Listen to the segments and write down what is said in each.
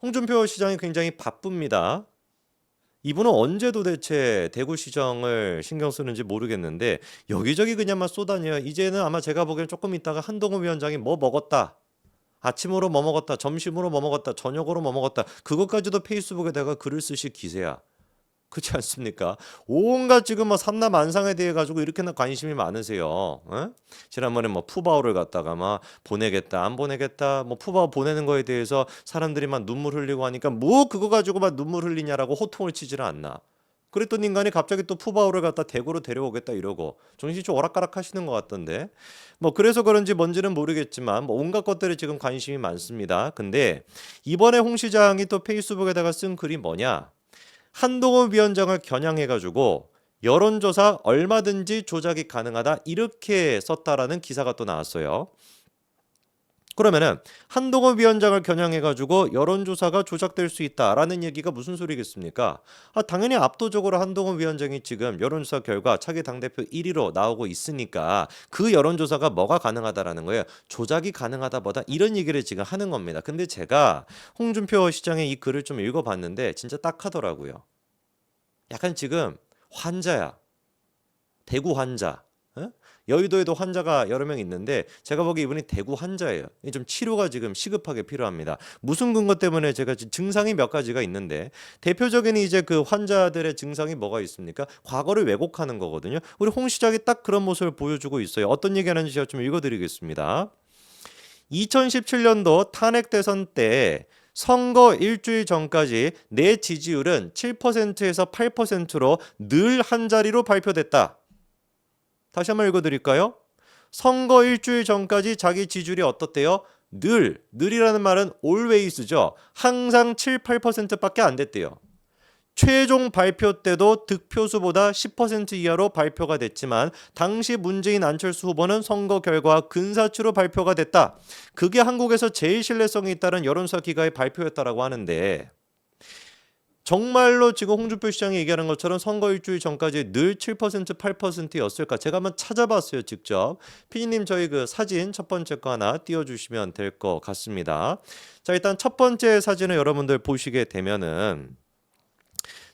홍준표 시장이 굉장히 바쁩니다. 이분은 언제 도대체 대구 시정을 신경 쓰는지 모르겠는데 여기저기 그냥 막 쏘다녀요. 이제는 아마 제가 보기엔 조금 있다가 한동훈 위원장이 뭐 먹었다. 아침으로 뭐 먹었다. 점심으로 뭐 먹었다. 저녁으로 뭐 먹었다. 그것까지도 페이스북에다가 글을 쓰실 기세야. 그렇지 않습니까? 온갖 지금 뭐 삼라만상에 대해 가지고 이렇게나 관심이 많으세요. 어? 지난번에 뭐 푸바오를 갖다가 막 보내겠다, 안 보내겠다, 뭐 푸바오 보내는 거에 대해서 사람들이 막 눈물 흘리고 하니까 뭐 그거 가지고 막 눈물 흘리냐라고 호통을 치지를 않나. 그랬던 인간이 갑자기 또 푸바오를 갖다 대구로 데려오겠다 이러고 정신이 좀 오락가락 하시는 것 같던데 뭐 그래서 그런지 뭔지는 모르겠지만 뭐 온갖 것들에 지금 관심이 많습니다. 근데 이번에 홍 시장이 또 페이스북에다가 쓴 글이 뭐냐? 한동훈 위원장을 겨냥해가지고 여론조사 얼마든지 조작이 가능하다 이렇게 썼다라는 기사가 또 나왔어요. 그러면은 한동훈 위원장을 겨냥해가지고 여론조사가 조작될 수 있다라는 얘기가 무슨 소리겠습니까? 당연히 압도적으로 한동훈 위원장이 지금 여론조사 결과 차기 당대표 1위로 나오고 있으니까 그 여론조사가 뭐가 가능하다라는 거예요. 조작이 가능하다보다 이런 얘기를 지금 하는 겁니다. 근데 제가 홍준표 시장의 이 글을 좀 읽어봤는데 진짜 딱 하더라고요. 약간 지금 환자야. 대구 환자. 어? 여의도에도 환자가 여러 명 있는데 제가 보기에 이분이 대구 환자예요. 좀 치료가 지금 시급하게 필요합니다. 무슨 근거 때문에 제가 증상이 몇 가지가 있는데 대표적인 이제 그 환자들의 증상이 뭐가 있습니까? 과거를 왜곡하는 거거든요. 우리 홍 시장이 딱 그런 모습을 보여주고 있어요. 어떤 얘기하는지 제가 좀 읽어드리겠습니다. 2017년도 탄핵 대선 때 선거 일주일 전까지 내 지지율은 7%에서 8%로 늘 한 자리로 발표됐다. 다시 한번 읽어드릴까요? 선거 일주일 전까지 자기 지지율이 어떻대요? 늘이라는 말은 always죠. 항상 7, 8%밖에 안 됐대요. 최종 발표 때도 득표수보다 10% 이하로 발표가 됐지만 당시 문재인 안철수 후보는 선거 결과 근사치로 발표가 됐다. 그게 한국에서 제일 신뢰성이 있다는 여론조사 기관의 발표였다라고 하는데 정말로 지금 홍준표 시장이 얘기하는 것처럼 선거 일주일 전까지 늘 7%, 8%였을까? 제가 한번 찾아봤어요, 직접. 피디님 저희 그 사진 첫 번째 거 하나 띄워주시면 될 것 같습니다. 자, 일단 첫 번째 사진을 여러분들 보시게 되면은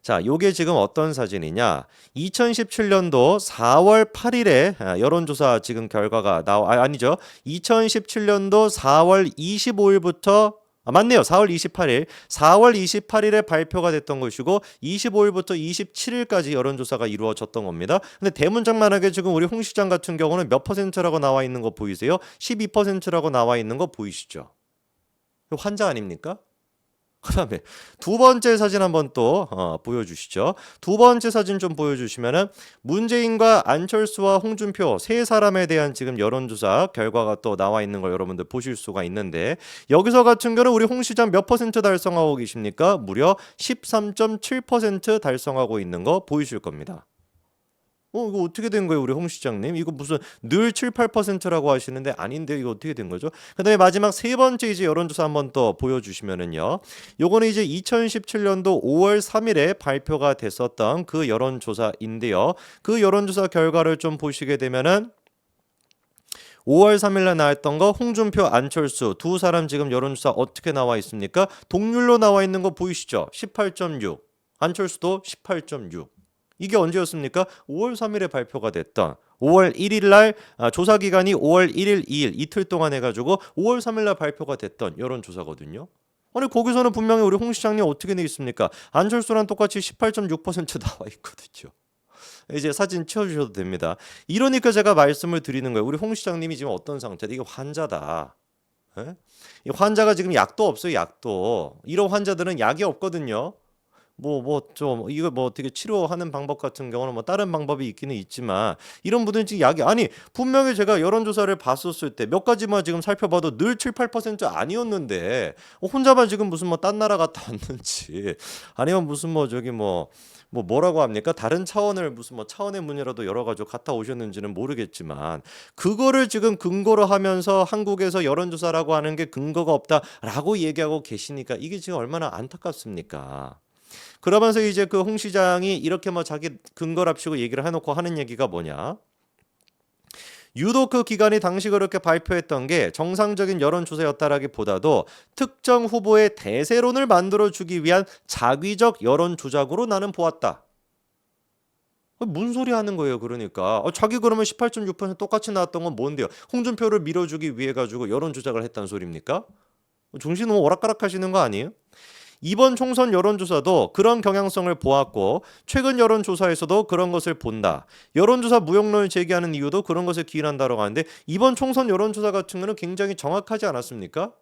자, 요게 지금 어떤 사진이냐? 2017년도 4월 8일에 여론조사 지금 결과가 아니죠. 2017년도 4월 25일부터 맞네요. 4월 28일. 4월 28일에 발표가 됐던 것이고 25일부터 27일까지 여론조사가 이루어졌던 겁니다. 근데 대문짝만하게 지금 우리 홍 시장 같은 경우는 몇 퍼센트라고 나와 있는 거 보이세요? 12%라고 나와 있는 거 보이시죠? 환자 아닙니까? 그다음에 두 번째 사진 한번 또 보여주시죠. 두 번째 사진 좀 보여주시면은 문재인과 안철수와 홍준표 세 사람에 대한 지금 여론조사 결과가 또 나와 있는 걸 여러분들 보실 수가 있는데 여기서 같은 경우는 우리 홍 시장 몇 퍼센트 달성하고 계십니까? 무려 13.7% 달성하고 있는 거 보이실 겁니다. 이거 어떻게 된 거예요, 우리 홍 시장님? 이거 무슨 늘 7, 8%라고 하시는데 아닌데 이거 어떻게 된 거죠? 그다음에 마지막 세 번째 이제 여론조사 한번 더 보여주시면은요. 요거는 이제 2017년도 5월 3일에 발표가 됐었던 그 여론조사인데요. 그 여론조사 결과를 좀 보시게 되면은 5월 3일날 나왔던 거 홍준표, 안철수 두 사람 지금 여론조사 어떻게 나와 있습니까? 동률로 나와 있는 거 보이시죠? 18.6. 안철수도 18.6. 이게 언제였습니까? 5월 3일에 발표가 됐던 5월 1일 날 조사 기간이 5월 1일, 2일 이틀 동안 해가지고 5월 3일 날 발표가 됐던 여론조사거든요. 아니 거기서는 분명히 우리 홍 시장님 어떻게 돼 있습니까? 안철수랑 똑같이 18.6% 나와 있거든요. 이제 사진 치워주셔도 됩니다. 이러니까 제가 말씀을 드리는 거예요. 우리 홍 시장님이 지금 어떤 상태다? 이게 환자다. 에? 이 환자가 지금 약도 없어요. 약도. 이런 환자들은 약이 없거든요. 좀 이거 뭐 어떻게 치료하는 방법 같은 경우는 뭐 다른 방법이 있기는 있지만 이런 분들은 지금 약이 아니 분명히 제가 여론조사를 봤었을 때 몇 가지만 지금 살펴봐도 늘 7, 8% 아니었는데 혼자만 지금 무슨 뭐 딴 나라 갔다 왔는지 아니면 무슨 뭐 저기 뭐라고 합니까? 다른 차원을 무슨 뭐 차원의 문이라도 열어가지고 갔다 오셨는지는 모르겠지만 그거를 지금 근거로 하면서 한국에서 여론조사라고 하는 게 근거가 없다라고 얘기하고 계시니까 이게 지금 얼마나 안타깝습니까? 그러면서 이제 그 홍 시장이 이렇게 뭐 자기 근거랍시고 얘기를 해놓고 하는 얘기가 뭐냐? 유독 그 기관이 당시 그렇게 발표했던 게 정상적인 여론조사였다라기보다도 특정 후보의 대세론을 만들어주기 위한 자기적 여론 조작으로 나는 보았다. 뭔 소리 하는 거예요, 그러니까. 자기 그러면 18.6% 똑같이 나왔던 건 뭔데요? 홍준표를 밀어주기 위해 가지고 여론 조작을 했다는 소리입니까? 정신 너무 오락가락 하시는 거 아니에요? 이번 총선 여론조사도 그런 경향성을 보았고 최근 여론조사에서도 그런 것을 본다. 여론조사 무용론을 제기하는 이유도 그런 것을 기인한다라고 하는데 이번 총선 여론조사 같은 경우는 굉장히 정확하지 않았습니까?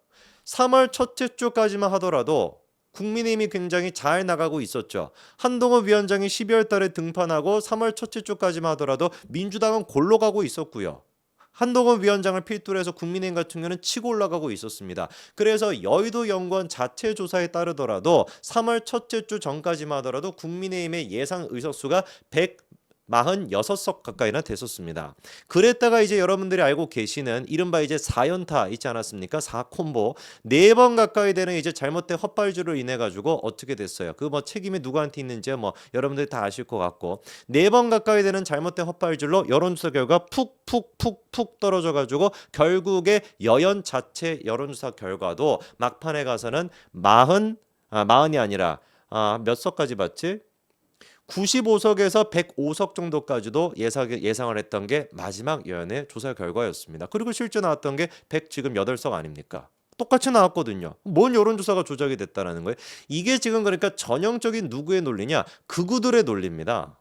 3월 첫째 주까지만 하더라도 국민의힘이 굉장히 잘 나가고 있었죠. 한동훈 위원장이 12월 달에 등판하고 3월 첫째 주까지만 하더라도 민주당은 골로 가고 있었고요. 한동훈 위원장을 필두로 해서 국민의힘 같은 경우는 치고 올라가고 있었습니다. 그래서 여의도 연구원 자체 조사에 따르더라도 3월 첫째 주 전까지만 하더라도 국민의힘의 예상 의석수가 146석 가까이나 됐었습니다. 그랬다가 이제 여러분들이 알고 계시는 이른바 이제 4연타 있지 않았습니까? 4콤보 4번 가까이 되는 이제 잘못된 헛발질로 인해 가지고 어떻게 됐어요? 그 뭐 책임이 누구한테 있는지 뭐 여러분들이 다 아실 것 같고 4번 가까이 되는 잘못된 헛발질로 여론조사 결과 푹 떨어져 가지고 결국에 여연 자체 여론조사 결과도 막판에 가서는 40이 아니라 몇 석까지 봤지? 95석에서 105석 정도까지도 예상을 했던 게 마지막 여연의 조사 결과였습니다. 그리고 실제 나왔던 게 100 지금 8석 아닙니까? 똑같이 나왔거든요. 뭔 여론조사가 조작이 됐다는 거예요? 이게 지금 그러니까 전형적인 누구의 논리냐? 극우들의 논리입니다.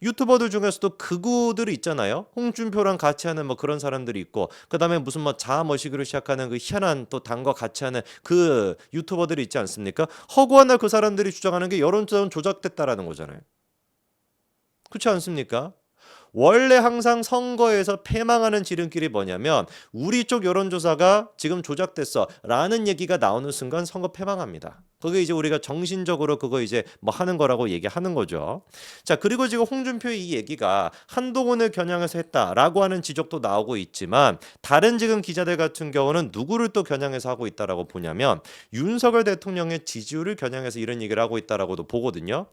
유튜버들 중에서도 극우들이 있잖아요. 홍준표랑 같이 하는 뭐 그런 사람들이 있고 그다음에 무슨 뭐 자아머시기로 시작하는 그 희한한 또 당과 같이 하는 그 유튜버들이 있지 않습니까? 허구한 그 사람들이 주장하는 게 여론조사는 조작됐다라는 거잖아요. 그렇지 않습니까? 원래 항상 선거에서 패망하는 지름길이 뭐냐면 우리 쪽 여론조사가 지금 조작됐어 라는 얘기가 나오는 순간 선거 패망합니다. 그게 이제 우리가 정신적으로 그거 이제 뭐 하는 거라고 얘기하는 거죠. 자, 그리고 지금 홍준표의 이 얘기가 한동훈을 겨냥해서 했다라고 하는 지적도 나오고 있지만 다른 지금 기자들 같은 경우는 누구를 또 겨냥해서 하고 있다라고 보냐면 윤석열 대통령의 지지율을 겨냥해서 이런 얘기를 하고 있다라고도 보거든요.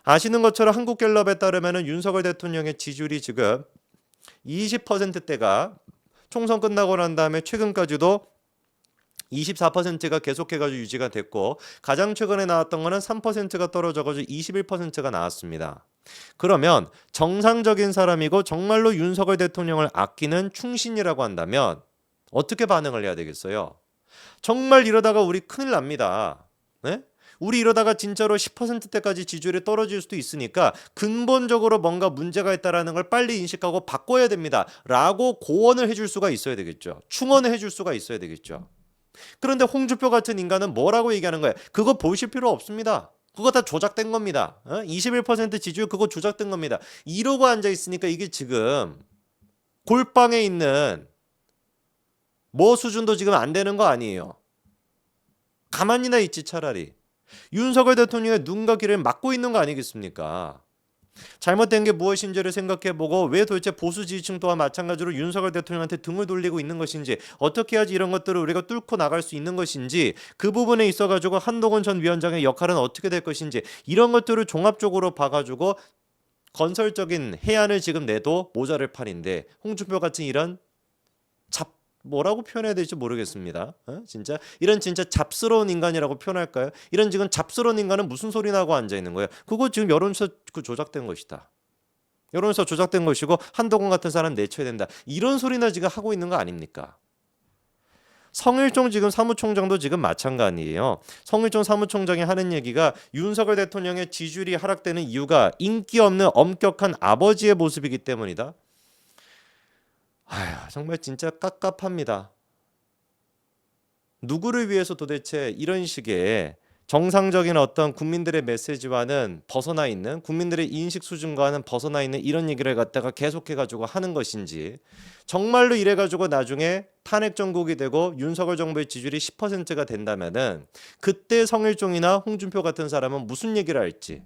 아시는 것처럼 한국갤럽에 따르면은 윤석열 대통령의 지지율이 지금 20%대가 총선 끝나고 난 다음에 최근까지도 24%가 계속해가지고 유지가 됐고 가장 최근에 나왔던 거는 3%가 떨어져가지고 21%가 나왔습니다. 그러면 정상적인 사람이고 정말로 윤석열 대통령을 아끼는 충신이라고 한다면 어떻게 반응을 해야 되겠어요? 정말 이러다가 우리 큰일 납니다. 네? 우리 이러다가 진짜로 10%대까지 지지율이 떨어질 수도 있으니까 근본적으로 뭔가 문제가 있다는 걸 빨리 인식하고 바꿔야 됩니다. 라고 고언을 해줄 수가 있어야 되겠죠. 충언을 해줄 수가 있어야 되겠죠. 그런데 홍준표 같은 인간은 뭐라고 얘기하는 거예요? 그거 보실 필요 없습니다. 그거 다 조작된 겁니다. 21% 지지율 그거 조작된 겁니다. 이러고 앉아있으니까 이게 지금 골방에 있는 뭐 수준도 지금 안 되는 거 아니에요. 가만히나 있지 차라리. 윤석열 대통령의 눈과 귀를 막고 있는 거 아니겠습니까? 잘못된 게 무엇인지를 생각해보고 왜 도대체 보수 지지층 또한 마찬가지로 윤석열 대통령한테 등을 돌리고 있는 것인지 어떻게 해야지 이런 것들을 우리가 뚫고 나갈 수 있는 것인지 그 부분에 있어가지고 한동훈 전 위원장의 역할은 어떻게 될 것인지 이런 것들을 종합적으로 봐가지고 건설적인 해안을 지금 내도 모자랄 판인데 홍준표 같은 이런 뭐라고 표현해야 될지 모르겠습니다. 진짜 이런 진짜 잡스러운 인간이라고 표현할까요? 이런 지금 잡스러운 인간은 무슨 소리 나고 앉아 있는 거예요? 그거 지금 여론조사 조작된 것이다. 여론조사 조작된 것이고 한동훈 같은 사람 내쳐야 된다. 이런 소리나 지금 하고 있는 거 아닙니까? 성일종 지금 사무총장도 지금 마찬가지예요. 성일종 사무총장이 하는 얘기가 윤석열 대통령의 지지율이 하락되는 이유가 인기 없는 엄격한 아버지의 모습이기 때문이다. 아휴, 정말 진짜 깝깝합니다. 누구를 위해서 도대체 이런 식의 정상적인 어떤 국민들의 메시지와는 벗어나 있는 국민들의 인식 수준과는 벗어나 있는 이런 얘기를 갖다가 계속해가지고 하는 것인지 정말로 이래가지고 나중에 탄핵 정국이 되고 윤석열 정부의 지지율이 10%가 된다면은 그때 성일종이나 홍준표 같은 사람은 무슨 얘기를 할지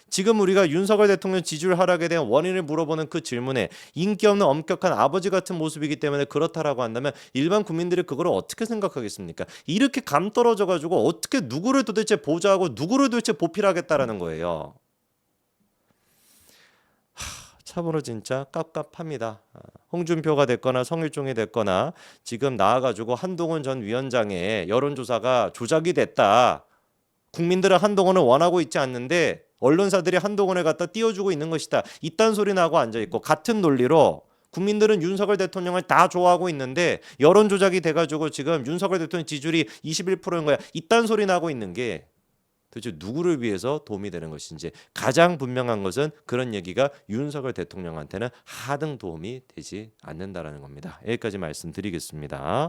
지금 우리가 윤석열 대통령 지지율 하락에 대한 원인을 물어보는 그 질문에 인기 없는 엄격한 아버지 같은 모습이기 때문에 그렇다라고 한다면 일반 국민들이 그걸 어떻게 생각하겠습니까? 이렇게 감 떨어져 가지고 어떻게 누구를 도대체 보좌하고 누구를 도대체 보필하겠다라는 거예요. 참으로 진짜 깝깝합니다. 홍준표가 됐거나 성일종이 됐거나 지금 나와가지고 한동훈 전 위원장의 여론조사가 조작이 됐다. 국민들은 한동훈을 원하고 있지 않는데 언론사들이 한동훈을 갖다 띄워주고 있는 것이다. 이딴 소리 나고 앉아있고 같은 논리로 국민들은 윤석열 대통령을 다 좋아하고 있는데 여론 조작이 돼가지고 지금 윤석열 대통령 지지율이 21%인 거야. 이딴 소리 나고 있는 게 도대체 누구를 위해서 도움이 되는 것인지 가장 분명한 것은 그런 얘기가 윤석열 대통령한테는 하등 도움이 되지 않는다라는 겁니다. 여기까지 말씀드리겠습니다.